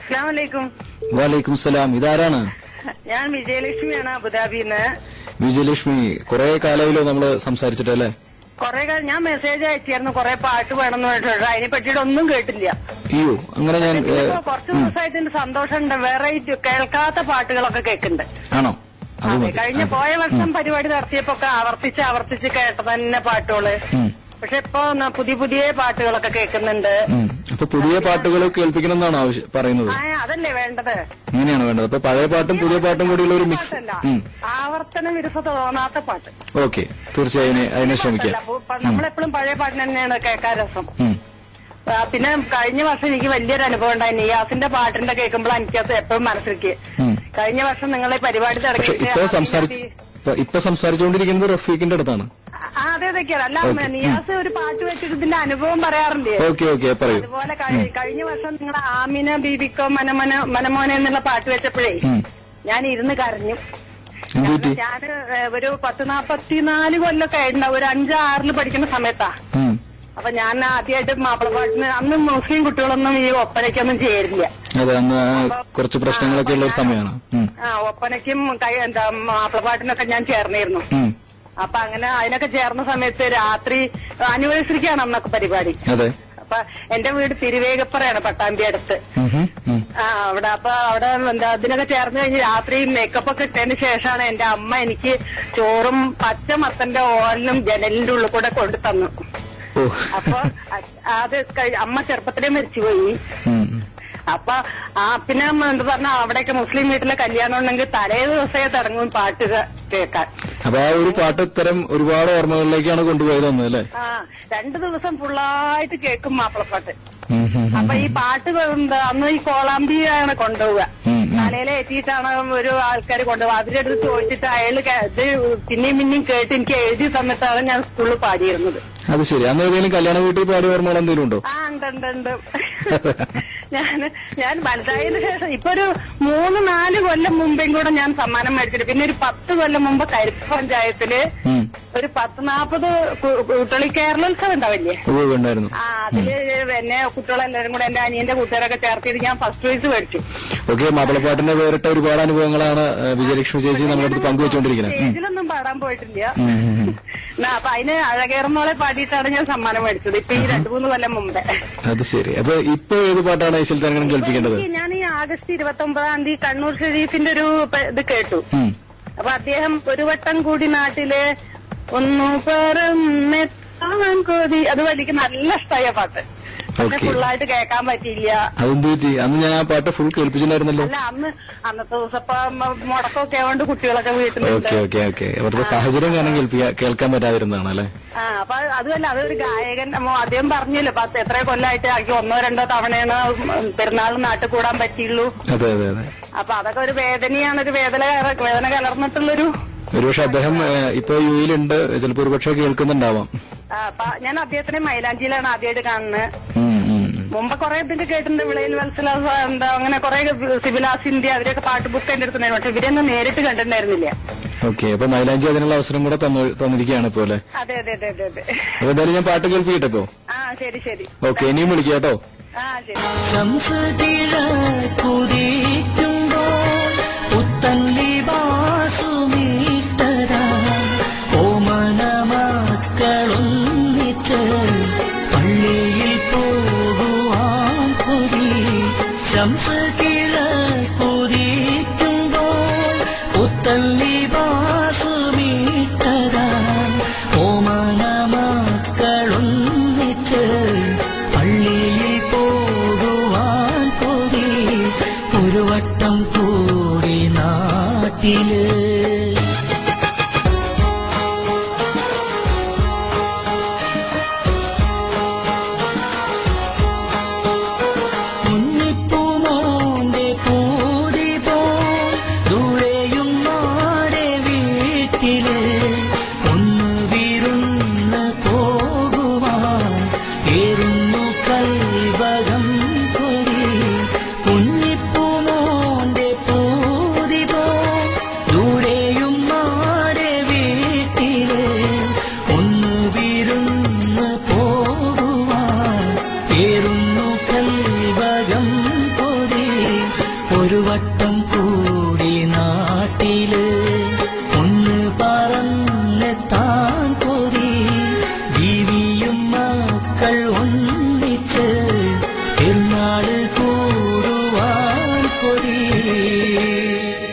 അസ്സലാമലൈക്കും. വാലൈക്കും സലാം. ഇതാരാണ്? ഞാൻ വിജയലക്ഷ്മിയാണ്, അബുദാബിന്ന്. വിജയലക്ഷ്മി, കുറെ കാലമായല്ലോ നമ്മള് സംസാരിച്ചിട്ടല്ലേ? കൊറേ കാലം ഞാൻ മെസ്സേജ് അയച്ചായിരുന്നു, കുറെ പാട്ട് വേണമെന്ന് പറഞ്ഞിട്ടുണ്ട്. അതിനെ പറ്റിയിട്ട് ഒന്നും കേട്ടില്ല. അയ്യോ, അങ്ങനെ ഞാൻ കുറച്ച് ദിവസമായിട്ട് എന്റെ സന്തോഷമുണ്ട്. വെറൈറ്റി കേൾക്കാത്ത പാട്ടുകളൊക്കെ കേൾക്കുന്നുണ്ട്. ആണോ? കഴിഞ്ഞ പോയ വർഷം പരിപാടി നടത്തിയപ്പോ ഒക്കെ ആവർത്തിച്ച് കേട്ട തന്നെ പാട്ടുകള്. പക്ഷെ ഇപ്പൊ പുതിയ പുതിയ പാട്ടുകളൊക്കെ കേൾക്കുന്നുണ്ട്. അപ്പൊ പുതിയ പാട്ടുകൾ കേൾപ്പിക്കണമെന്നാണോ പറയുന്നത്? അതല്ലേ വേണ്ടത്? അങ്ങനെയാണ് വേണ്ടത്. അപ്പൊ പഴയ പാട്ടും പുതിയ പാട്ടും കൂടിയുള്ള ഒരു മിക്സ്. ആവർത്തന വിരസത തോന്നാത്ത പാട്ട്. ഓക്കെ, തീർച്ചയായും അതിനെ ശ്രമിക്കാം. നമ്മളെപ്പോഴും പഴയ പാട്ടിന് തന്നെയാണ് കേൾക്കാൻ രസം. പിന്നെ കഴിഞ്ഞ വർഷം എനിക്ക് വലിയൊരു അനുഭവം ഉണ്ടായി. നിയാസിന്റെ പാട്ടിന്റെ കേൾക്കുമ്പോൾ എനിക്കത് എപ്പോഴും മനസ്സിലേക്ക്. കഴിഞ്ഞ വർഷം നിങ്ങളെ പരിപാടി തുടങ്ങിയിട്ട് ഇപ്പൊ സംസാരിച്ചുകൊണ്ടിരിക്കുന്നത് റഫീഖിന്റെ അടുത്താണ്. അതെ അതൊക്കെയാണ്. അല്ല, നിയാസ് ഒരു പാട്ട് വെച്ചിട്ട് ഇതിന്റെ അനുഭവം പറയാറുണ്ട്. അതുപോലെ കഴിഞ്ഞ വർഷം നിങ്ങളുടെ ആമിന ബീബിക്കോ മനമോനെ എന്നുള്ള പാട്ട് വെച്ചപ്പോഴേ ഞാൻ ഇരുന്ന് കരഞ്ഞു. ഞാന് ഒരു 10-44 കൊല്ലൊക്കെ ഉണ്ടാവും, ഒരു 5-6 പഠിക്കുന്ന സമയത്താ. അപ്പൊ ഞാൻ ആദ്യമായിട്ട് മാപ്പിളപ്പാട്ടിന്, അന്ന് മുസ്ലിം കുട്ടികളൊന്നും ഈ ഒപ്പനയ്ക്കൊന്നും ചേരില്ല. കുറച്ച് പ്രശ്നങ്ങളൊക്കെ ഉള്ള ഒരു സമയമാണ്. ഒപ്പനയ്ക്കും മാപ്പിളപ്പാട്ടിനൊക്കെ ഞാൻ ചേർന്നിരുന്നു. അപ്പൊ അങ്ങനെ അതിനൊക്കെ ചേർന്ന സമയത്ത് രാത്രി ആനിവേഴ്സറിക്കാണ് അന്നൊക്കെ പരിപാടി. അപ്പൊ എന്റെ വീട് തിരുവേഗപ്പുറയാണ്, പട്ടാമ്പി അടുത്ത്. അവിടെ അപ്പൊ അവിടെ അതിനൊക്കെ ചേർന്ന് കഴിഞ്ഞ് രാത്രി മേക്കപ്പ് ഒക്കെ ഇട്ടതിന് ശേഷമാണ് എന്റെ അമ്മ എനിക്ക് ചോറും പച്ച മത്തന്റെ ഓലിനും ജനലിന്റെ ഉള്ളിൽ കൂടെ കൊണ്ടു തന്നു. അപ്പൊ അത് അമ്മ ചെറുപ്പത്തിലേ മരിച്ചുപോയി. അപ്പൊ പിന്നെ എന്താ പറഞ്ഞ, അവിടെയൊക്കെ മുസ്ലിം വീട്ടിലെ കല്യാണം ഉണ്ടെങ്കിൽ തലേ ദിവസമേ തുടങ്ങും പാട്ട് കേൾക്കാൻ. അപ്പൊ ആ ഒരു പാട്ട് ഇത്തരം ഒരുപാട് ഓർമ്മകളിലേക്കാണ് കൊണ്ടുപോയത് അല്ലേ? 2 ദിവസം ഫുള്ളായിട്ട് കേൾക്കും മാപ്പിളപ്പാട്ട്. അപ്പൊ ഈ പാട്ട് അന്ന് ഈ കോളാമ്പിയാണ് കൊണ്ടുപോവുക. തലയിലെ എത്തിയിട്ടാണ് ഒരു ആൾക്കാർ കൊണ്ടുപോകുക. അതിന്റെ അടുത്ത് ചോദിച്ചിട്ട് അയാള് ഇത് പിന്നെയും കേട്ട് എനിക്ക് എഴുതി തന്നിട്ടാണ് ഞാൻ സ്കൂളിൽ പാടിയിരുന്നത്. അത് ശരി. അന്ന് ഏതെങ്കിലും കല്യാണ വീട്ടിൽ പാടിയ ഓർമ്മകൾ എന്തെങ്കിലും ഉണ്ടോ? ഉണ്ട്. ഞാൻ വലുതായതിനു ശേഷം ഇപ്പൊ ഒരു 3-4 കൊല്ലം മുമ്പേയും കൂടെ ഞാൻ സമ്മാനം മേടിച്ചിട്ട്, പിന്നെ ഒരു 10 കൊല്ലം മുമ്പ് കരിപ്പ് പഞ്ചായത്തില് ഒരു 10-40 കുട്ടികളി കേരളോത്സവം ഉണ്ടാവില്ലേ? അതില് എന്നെ കുട്ടികളെല്ലാരും കൂടെ എന്റെ അനിയന്റെ കൂട്ടുകാരൊക്കെ ചേർത്തിട്ട് ഞാൻ ഫസ്റ്റ് പ്രൈസ് മേടിച്ചു. ഓക്കെ, മാപ്പിളപ്പാട്ടിന്റെ വേറിട്ട ഒരുപാട് അനുഭവങ്ങളാണ് വിജയലക്ഷ്മി ചേച്ചി നമ്മുടെ അടുത്ത് പങ്കുവെച്ചുകൊണ്ടിരിക്കുന്നത്. സ്റ്റേജിലൊന്നും പാടാൻ പോയിട്ടില്ല. അപ്പൊ അതിന് അഴകേറുന്നോളെ പാടിയിട്ടാണ് ഞാൻ സമ്മാനം മേടിച്ചത് ഇപ്പൊ ഈ 2-3 കൊല്ലം മുമ്പേ. അത് ശരി. അപ്പൊ ഇപ്പൊ ഏത് പാട്ടാണ് ഈശ്വരൻ കേൾപ്പിക്കേണ്ടത്? ഞാൻ ഈ ആഗസ്റ്റ് 29-ാം തീയതി കണ്ണൂർ ഷെരീഫിന്റെ ഒരു ഇത് കേട്ടു. അപ്പൊ അദ്ദേഹം ഒരു വട്ടം കൂടി നാട്ടില് ഒന്നു പറന്നെത്താൻ കൊതി, അത് വലിയ നല്ല ഇഷ്ടമായ പാട്ട്. ഫുള്ളായിട്ട് കേൾക്കാൻ പറ്റിയില്ല. അതെന്ത് പറ്റി? അന്ന് ഞാൻ ആ പാട്ട് ഫുൾ കേൾപ്പിച്ചിട്ടുണ്ടായിരുന്നല്ലോ. അല്ല, അന്നത്തെ ദിവസം മുടക്കമൊക്കെ ആയതുകൊണ്ട് കുട്ടികളൊക്കെ വീട്ടിലുണ്ട്. അവരുടെ സാഹചര്യം കാരണം കേൾക്കാൻ പറ്റാതിരുന്നതാണ് അല്ലെ? അപ്പൊ അതുമല്ല, അതൊരു ഗായകൻ അദ്ദേഹം പറഞ്ഞല്ലോ, എത്ര കൊല്ലമായിട്ട് ആക്കി 1-2 തവണയാണ് പെരുന്നാൾ നാട്ടിൽ കൂടാൻ പറ്റിയുള്ളൂ. അതെ. അപ്പൊ അതൊക്കെ ഒരു വേദനയാണ്, ഒരു വേദന കലർന്നിട്ടുള്ളൊരു. ഒരുപക്ഷെ അദ്ദേഹം ഇപ്പൊ യുയിലുണ്ട്, ചിലപ്പോ ഒരുപക്ഷെ കേൾക്കുന്നുണ്ടാവാം. ഞാൻ അദ്ദേഹത്തിനെ മൈലാഞ്ചിയിലാണ് ആദ്യമായിട്ട് കാണുന്നത്. മുമ്പ് കുറെ ഇതിന്റെ കേട്ടിട്ടുണ്ട്, വിളയിൽ വത്സല അങ്ങനെ കുറെ സിബിലാസ് ഇന്ത്യ അവരൊക്കെ പാട്ട് ബുക്ക് എന്റെ അടുത്തുണ്ടായിരുന്നു. പക്ഷെ ഇവരെയൊന്നും നേരിട്ട് കണ്ടിട്ടുണ്ടായിരുന്നില്ല. ഓക്കെ, അപ്പൊ മൈലാഞ്ചി അതിനുള്ള അവസരം കൂടെ തന്നിരിക്കുകയാണ് ഇപ്പൊ അല്ലെ? അതെ. അപ്പൊ എന്തായാലും ഞാൻ പാട്ട് കേൾപ്പിക്കട്ടെ ഇപ്പൊ? ശരി. ഓക്കെ, ഇനിയും വിളിക്കാം കേട്ടോ. പള്ളിയിൽ പോകുവാൻ കൊതി, ശംസ് കിഴക്കുതിക്കുമ്പോൾ പുത്തല്ലി വാസുമീട്ടതാ, ഓമന മക്കളൊന്നിച്ച് പള്ളിയിൽ പോകുവാൻ കൊതി, ഒരു വട്ടം കൂടി നാട്ടില്. ദൂരെ ഒരു വട്ടം കൂടി നാട്ടില്